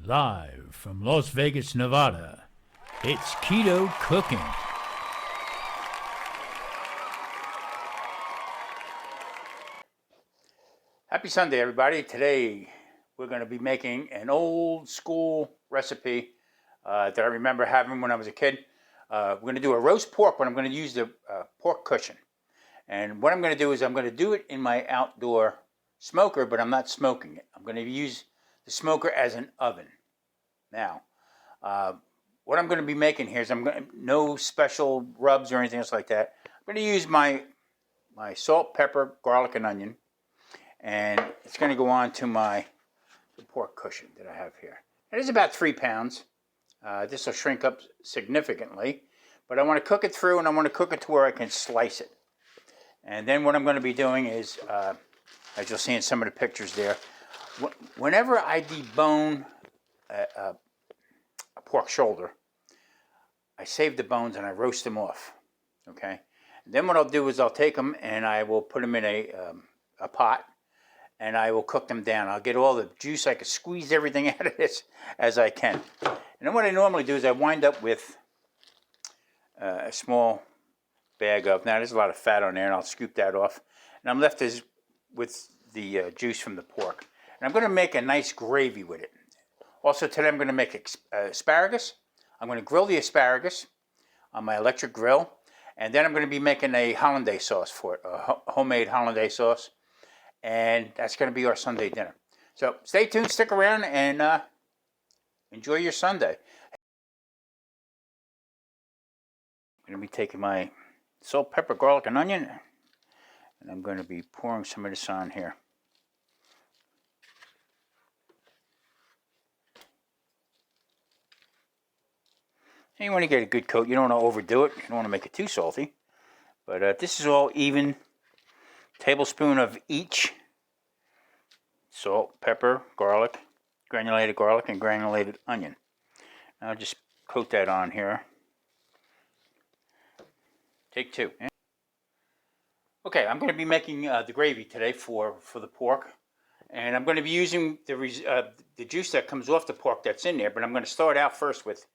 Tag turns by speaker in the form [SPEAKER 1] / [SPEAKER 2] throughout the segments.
[SPEAKER 1] Live from Las Vegas, Nevada, it's Keto Cooking. Happy Sunday, everybody. Today, we're going to be making an old school recipe that I remember having when I was a kid. We're going to do a roast pork, but I'm going to use the pork cushion. And what I'm going to do is I'm going to do it in my outdoor smoker, but I'm not smoking it. I'm going to use the smoker as an oven. Now, what I'm going to be making here is no special rubs or anything else like that. I'm going to use my salt, pepper, garlic, and onion. And it's going to go on to the pork cushion that I have here. It is about 3 pounds. This will shrink up significantly. But I want to cook it through, and I want to cook it to where I can slice it. And then what I'm going to be doing is, as you'll see in some of the pictures there, whenever I debone a pork shoulder, I save the bones and I roast them off. Okay. And then what I'll do is I'll take them and I will put them in a pot, and I will cook them down. I'll get all the juice. I can squeeze everything out of this as I can. And then what I normally do is I wind up with a small bag of, now there's a lot of fat on there, and I'll scoop that off. And I'm left with the juice from the pork. And I'm going to make a nice gravy with it. Also today I'm going to make asparagus. I'm going to grill the asparagus on my electric grill. And then I'm going to be making a hollandaise sauce for it, a homemade hollandaise sauce. And that's going to be our Sunday dinner. So stay tuned, stick around, and enjoy your Sunday. I'm going to be taking my salt, pepper, garlic, and onion, and I'm going to be pouring some of this on here. And you want to get a good coat. You don't want to overdo it. You don't want to make it too salty. But this is all even. Tablespoon of each. Salt, pepper, garlic, granulated garlic, and granulated onion. I'll just coat that on here. Take 2. Okay, I'm going to be making the gravy today for the pork. And I'm going to be using the juice that comes off the pork that's in there. But I'm going to start out first with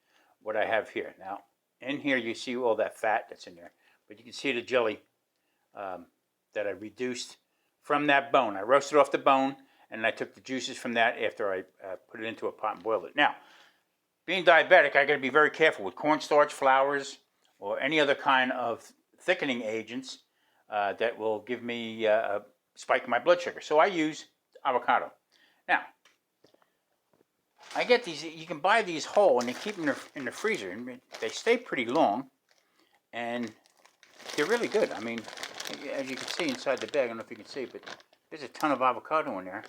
[SPEAKER 1] what I have here. Now, in here you see all that fat that's in there. But you can see the jelly that I reduced from that bone. I roasted off the bone, and I took the juices from that after I put it into a pot and boiled it. Now, being diabetic, I got to be very careful with cornstarch, flours, or any other kind of thickening agents that will give me a spike in my blood sugar. So I use avocado. Now, I get these. You can buy these whole, and they keep them in the freezer, and they stay pretty long, and they're really good. I mean, as you can see inside the bag, I don't know if you can see, but there's a ton of avocado in there.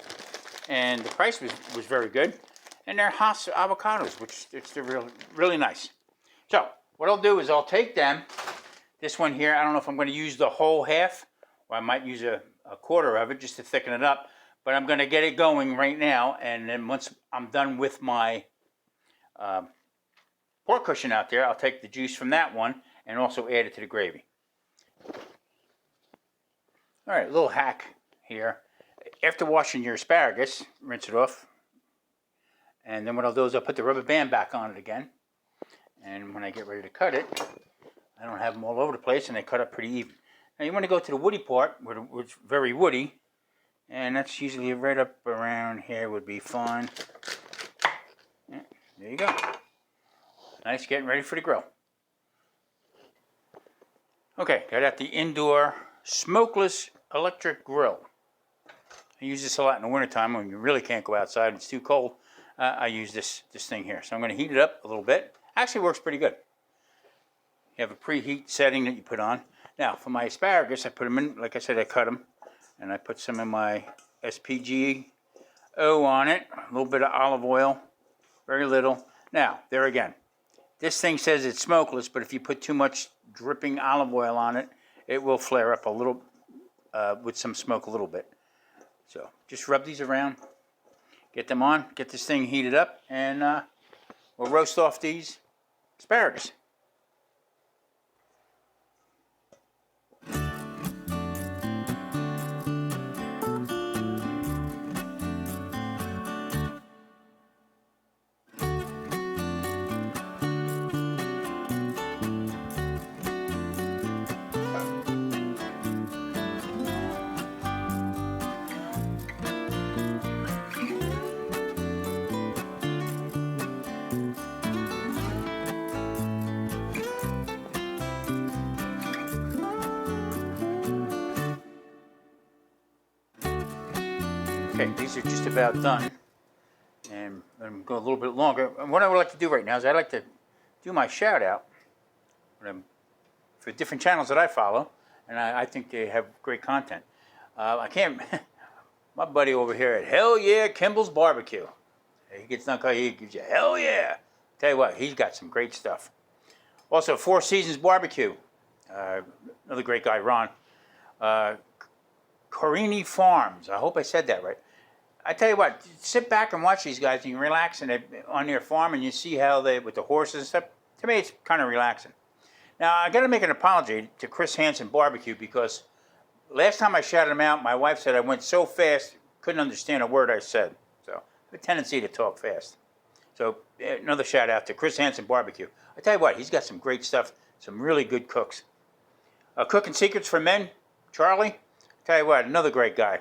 [SPEAKER 1] And the price was very good. And they're Hass avocados, which they're really nice. So what I'll do is I'll take them, this one here, I don't know if I'm going to use the whole half, or I might use a quarter of it just to thicken it up. But I'm going to get it going right now, and then once I'm done with my pork cushion out there, I'll take the juice from that one and also add it to the gravy. All right, a little hack here. After washing your asparagus, rinse it off. And then what I'll do is I'll put the rubber band back on it again. And when I get ready to cut it, I don't have them all over the place, and they cut up pretty even. Now you want to go to the woody part, where it's very woody. And that's usually right up around here would be fine. Yeah, there you go. Nice, getting ready for the grill. Okay, got out the indoor smokeless electric grill. I use this a lot in the wintertime when you really can't go outside, it's too cold. I use this thing here. So I'm going to heat it up a little bit. Actually works pretty good. You have a preheat setting that you put on. Now for my asparagus, I put them in, like I said, I cut them. And I put some of my SPGO on it. A little bit of olive oil. Very little. Now, there again. This thing says it's smokeless, but if you put too much dripping olive oil on it, it will flare up a little with some smoke a little bit. So just rub these around, get them on, get this thing heated up, and we'll roast off these asparagus. Okay, these are just about done. And I'm going to go a little bit longer. And what I would like to do right now is I'd like to do my shout out for different channels that I follow. And I think they have great content. I can't, my buddy over here at Hell Yeah Kimball's Barbecue. He gets done, he gives you hell yeah. Tell you what, he's got some great stuff. Also, Four Seasons Barbecue. Another great guy, Ron. Corini Farms. I hope I said that right. I tell you what, sit back and watch these guys and you relax on their farm and you see how they, with the horses and stuff. To me, it's kind of relaxing. Now, I got to make an apology to Chris Hansen Barbecue because last time I shouted him out, my wife said I went so fast, couldn't understand a word I said. So, I have a tendency to talk fast. So, another shout out to Chris Hansen Barbecue. I tell you what, he's got some great stuff, some really good cooks. Cooking Secrets for Men, Charlie. I tell you what, another great guy.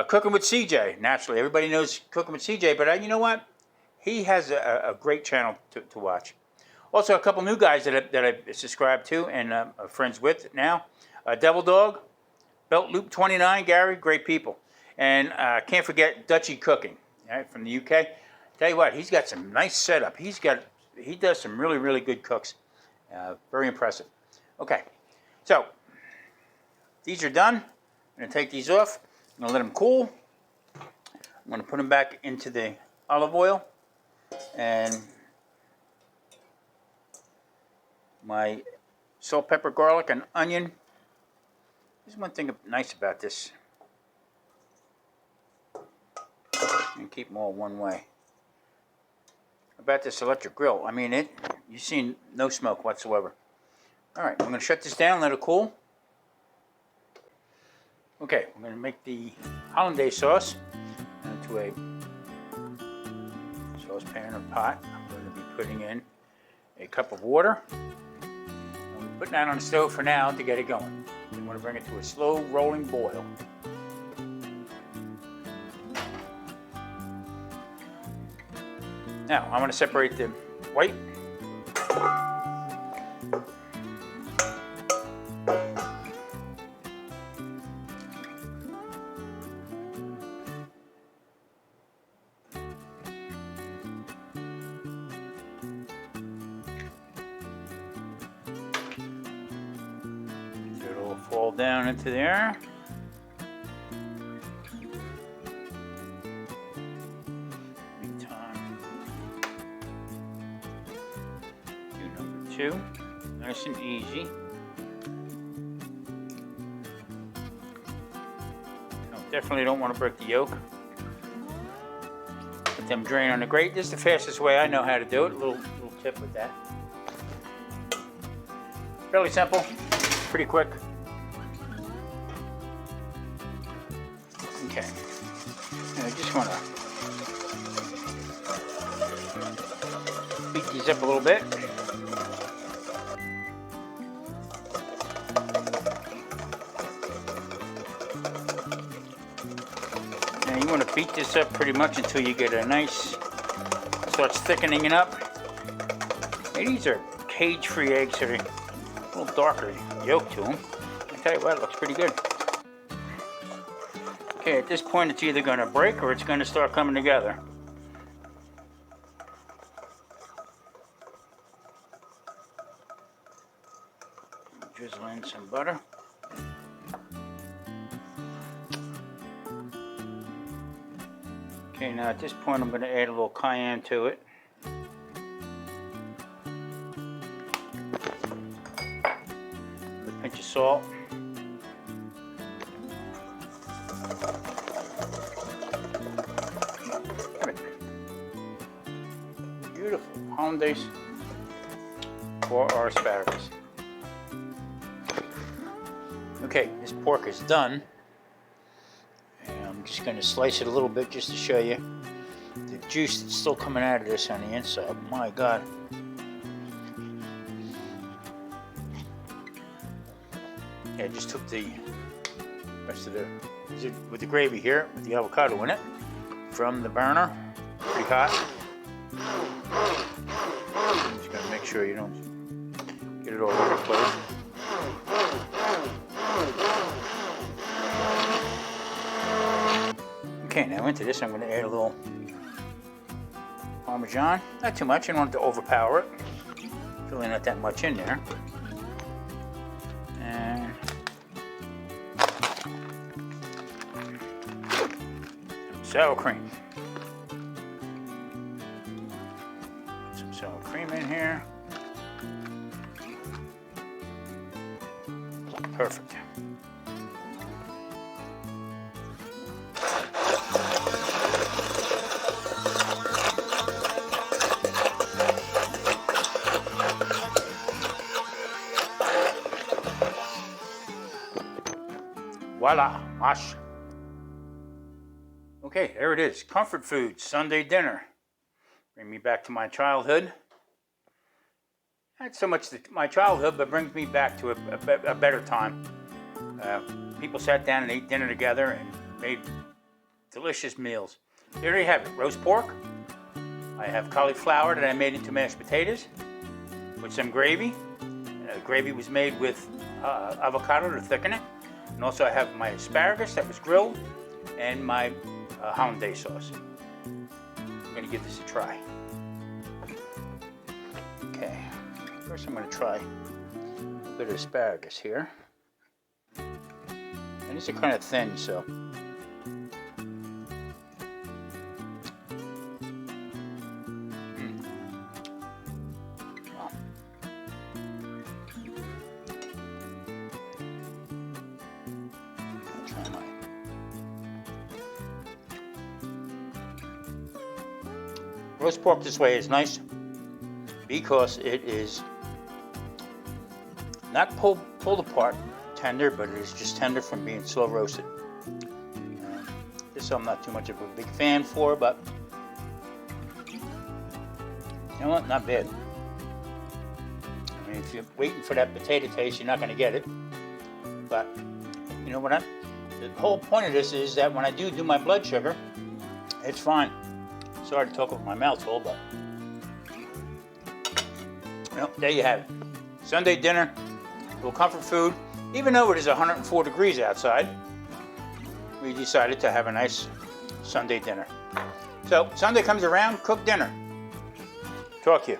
[SPEAKER 1] Cooking with CJ, naturally. Everybody knows Cooking with CJ, but you know what? He has a great channel to watch. Also, a couple new guys that I've subscribed to and are friends with now. Devil Dog, Belt Loop 29, Gary, great people. And can't forget Dutchy Cooking, right, from the UK. Tell you what, he's got some nice setup. He does some really, really good cooks. Very impressive. Okay, so these are done. I'm going to take these off. I'm going to let them cool. I'm going to put them back into the olive oil. And my salt, pepper, garlic, and onion. There's one thing nice about this. And keep them all one way. About this electric grill, I mean, you've seen no smoke whatsoever. All right, I'm going to shut this down, let it cool. Okay, we're going to make the hollandaise sauce into a saucepan or pot. I'm going to be putting in a cup of water. I'm putting that on the stove for now to get it going. We want to bring it to a slow rolling boil. Now, I want to separate the white. It'll fall down into there. Two, nice and easy. Definitely don't want to break the yolk. Let them drain on the grate. This is the fastest way I know how to do it. A little tip with that. Fairly simple, pretty quick. Okay. And I just want to beat these up a little bit. You want to beat this up pretty much until you get a nice, starts thickening it up. Hey, these are cage-free eggs, so they're a little darker yolk to them. I tell you what, it looks pretty good. Okay, at this point it's either going to break or it's going to start coming together. Drizzle in some butter. Okay, now at this point I'm going to add a little cayenne to it. A pinch of salt. Beautiful hollandaise for our asparagus. Okay, this pork is done. I'm just going to slice it a little bit just to show you the juice that's still coming out of this on the inside. My God. Yeah, I just took the rest of with the gravy here, with the avocado in it, from the burner. Pretty hot. I'm just going to make sure you don't get it all over the place. Okay, now into this I'm going to add a little Parmesan. Not too much, I don't want it to overpower it. There's really not that much in there. And some sour cream. Some sour cream in here. Perfect. Voila, mash. Okay, there it is. Comfort food, Sunday dinner. Bring me back to my childhood. Not so much my childhood, but brings me back to a better time. People sat down and ate dinner together and made delicious meals. There you have it, roast pork. I have cauliflower that I made into mashed potatoes with some gravy. The gravy was made with avocado to thicken it. And also I have my asparagus that was grilled and my hollandaise sauce. I'm going to give this a try. Okay, first I'm going to try a bit of asparagus here. And these are kind of thin, so. Wow. I'll try mine. Roast pork this way is nice because it is not pulled apart tender, but it is just tender from being slow roasted. This I'm not too much of a big fan for, but you know what, not bad. I mean, if you're waiting for that potato taste, you're not going to get it. But you know what? The whole point of this is that when I do my blood sugar, it's fine. Sorry to talk with my mouth full, but well, there you have it. Sunday dinner, a little comfort food. Even though it is 104 degrees outside, we decided to have a nice Sunday dinner. So Sunday comes around, cook dinner. Talk to you.